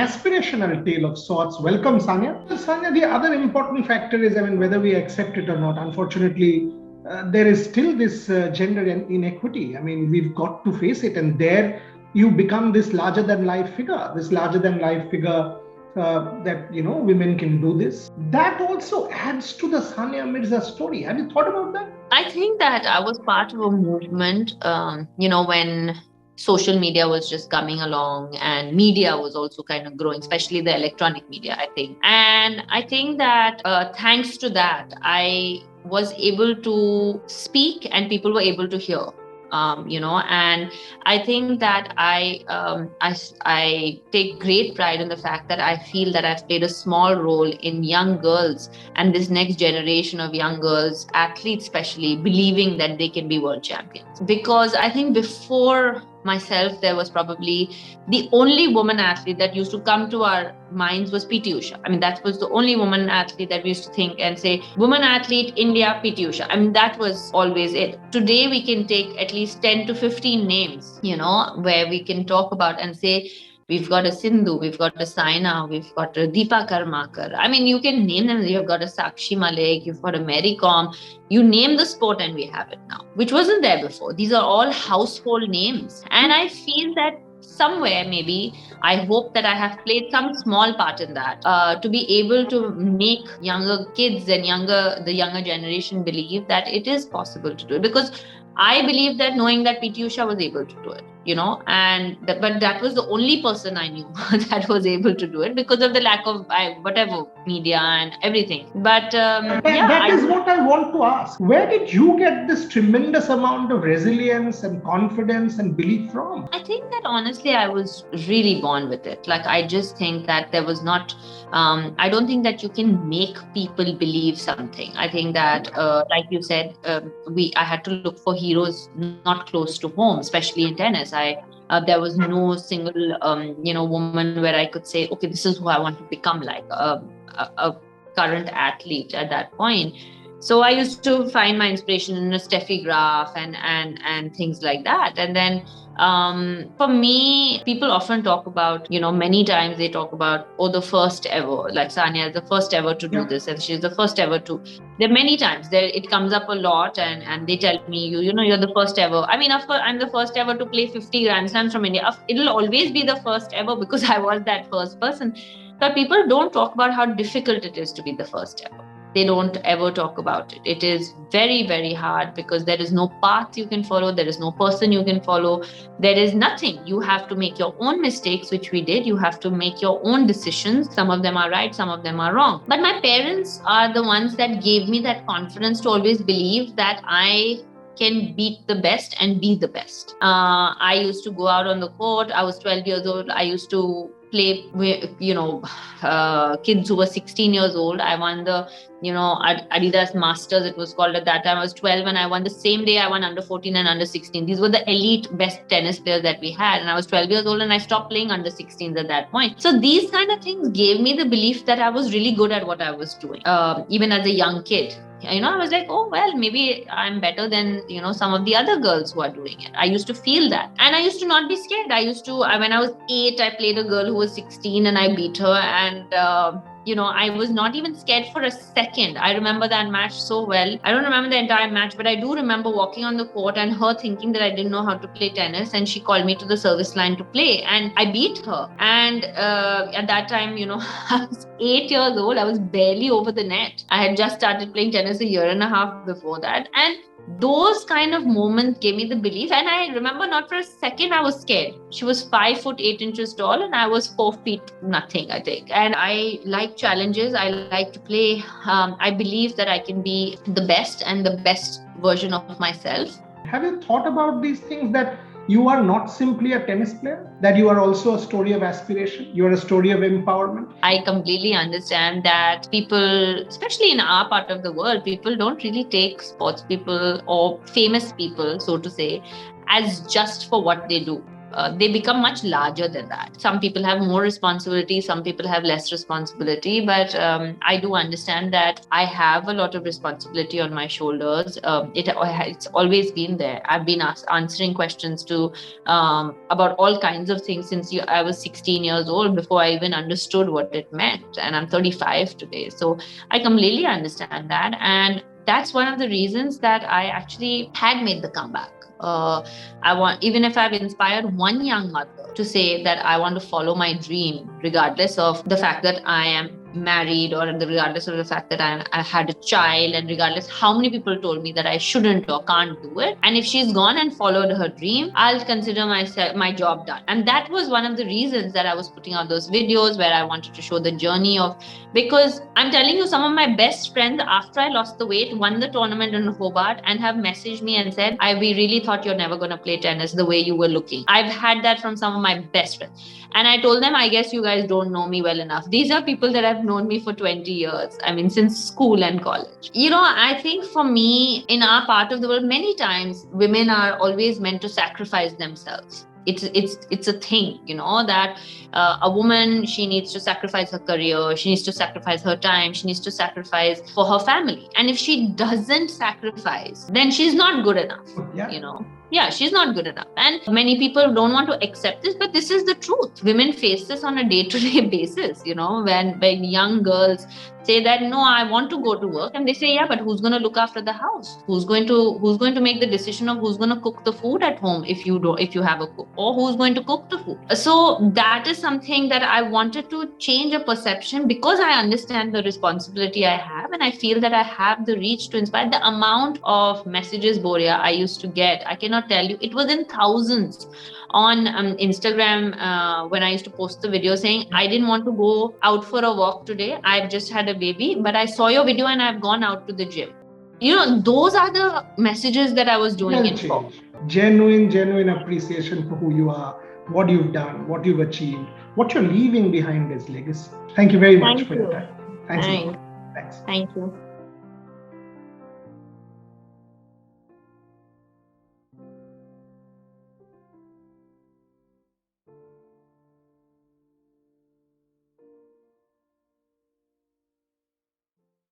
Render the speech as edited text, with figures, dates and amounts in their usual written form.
aspirational tale of sorts. Welcome, Sania. Sania, the other important factor is, whether we accept it or not, unfortunately, there is still this gender inequity. We've got to face it. And there you become this larger than life figure, that, women can do this. That also adds to the Sania Mirza story. Have you thought about that? I think that I was part of a movement, when social media was just coming along and media was also kind of growing, especially the electronic media, I think. And I think that thanks to that, I was able to speak and people were able to hear. And I think that I take great pride in the fact that I feel that I've played a small role in young girls and this next generation of young girls, athletes especially, believing that they can be world champions. Because I think before myself, there was probably the only woman athlete that used to come to our minds was PT Usha. That was the only woman athlete that we used to think and say, woman athlete, India, PT Usha. That was always it. Today, we can take at least 10 to 15 names, where we can talk about and say, we've got a Sindhu, we've got a Saina, we've got a Deepa Karmakar. You can name them. You've got a Sakshi Malik, you've got a Mary Kom. You name the sport and we have it now, which wasn't there before. These are all household names. And I feel that somewhere, maybe, I hope that I have played some small part in that, to be able to make younger kids and the younger generation believe that it is possible to do it. Because I believe that knowing that PT Usha was able to do it, but that was the only person I knew that was able to do it because of the lack of whatever media and everything. But that is what I want to ask. Where did you get this tremendous amount of resilience and confidence and belief from? I think that honestly, I was really born with it. I just think that there was not, I don't think that you can make people believe something. I think that, like you said, I had to look for heroes not close to home, especially in tennis. There was no single, woman where I could say, okay, this is who I want to become like, a current athlete at that point. So I used to find my inspiration in a Steffi Graf and things like that. And then for me, people often talk about, many times they talk about, the first ever, like Sania is the first ever to do this, and she's the first ever to. There are many times it comes up a lot, and they tell me, you're the first ever. Of course, I'm the first ever to play 50 Grand Slams from India. It'll always be the first ever because I was that first person. But people don't talk about how difficult it is to be the first ever. They don't ever talk about it. It is very, very hard because there is no path you can follow. There is no person you can follow. There is nothing. You have to make your own mistakes, which we did. You have to make your own decisions. Some of them are right, some of them are wrong. But my parents are the ones that gave me that confidence to always believe that I can beat the best and be the best. I used to go out on the court. I was 12 years old. I used to play with, kids who were 16 years old. I won the, Adidas Masters, it was called at that time. I was 12 and I won the same day I won under 14 and under 16. These were the elite best tennis players that we had. And I was 12 years old and I stopped playing under 16s at that point. So these kind of things gave me the belief that I was really good at what I was doing, even as a young kid. I was like, oh, well, maybe I'm better than, some of the other girls who are doing it. I used to feel that. And I used to not be scared. When I was 8, I played a girl who was 16 and I beat her. And, I was not even scared for a second. I remember that match so well. I don't remember the entire match, but I do remember walking on the court and her thinking that I didn't know how to play tennis. And she called me to the service line to play. And I beat her. And at that time, I was 8 years old. I was barely over the net. I had just started playing tennis a year and a half before that. And those kind of moments gave me the belief. And I remember not for a second I was scared. She was 5'8" tall and I was 4 feet nothing, I think. And I like challenges. I like to play. I believe that I can be the best and the best version of myself. Have you thought about these things, that you are not simply a tennis player, that you are also a story of aspiration, you are a story of empowerment? I completely understand that people, especially in our part of the world, people don't really take sports people or famous people, so to say, as just for what they do. they become much larger than that. Some people have more responsibility, some people have less responsibility, but I do understand that I have a lot of responsibility on my shoulders. It's always been there. I've been answering questions to about all kinds of things since I was 16 years old, before I even understood what it meant, and I'm 35 today, so I completely understand that. And that's one of the reasons that I actually had made the comeback. Even if I've inspired one young mother to say that I want to follow my dream, regardless of the fact that I am married, or regardless of the fact that I had a child, and regardless how many people told me that I shouldn't or can't do it, and if she's gone and followed her dream, I'll consider my job done. And that was one of the reasons that I was putting out those videos, where I wanted to show the journey of, because I'm telling you, some of my best friends after I lost the weight won the tournament in Hobart and have messaged me and said, we really thought you're never going to play tennis the way you were looking. I've had that from some of my best friends. And I told them, I guess you guys don't know me well enough. These are people that have known me for 20 years. I mean, since school and college. I think for me, in our part of the world, many times women are always meant to sacrifice themselves. It's a thing, that a woman, she needs to sacrifice her career, she needs to sacrifice her time, she needs to sacrifice for her family. And if she doesn't sacrifice, then she's not good enough. Yeah, she's not good enough. And many people don't want to accept this, but this is the truth. Women face this on a day-to-day basis, when young girls say that, no, I want to go to work, and they say, yeah, but who's going to look after the house? Who's going to make the decision of who's going to cook the food at home if you have a cook, or who's going to cook the food? So that is something that I wanted to change a perception, because I understand the responsibility I have, and I feel that I have the reach to inspire. The amount of messages, Boria, I used to get, I cannot tell you, it was in thousands on Instagram when I used to post the video saying, I didn't want to go out for a walk today, I've just had a baby, but I saw your video and I've gone out to the gym. Those are the messages that I was doing it for. Genuine appreciation for who you are, what you've done, what you've achieved, what you're leaving behind as legacy. Thank you very much for your time. Thanks. Thank you.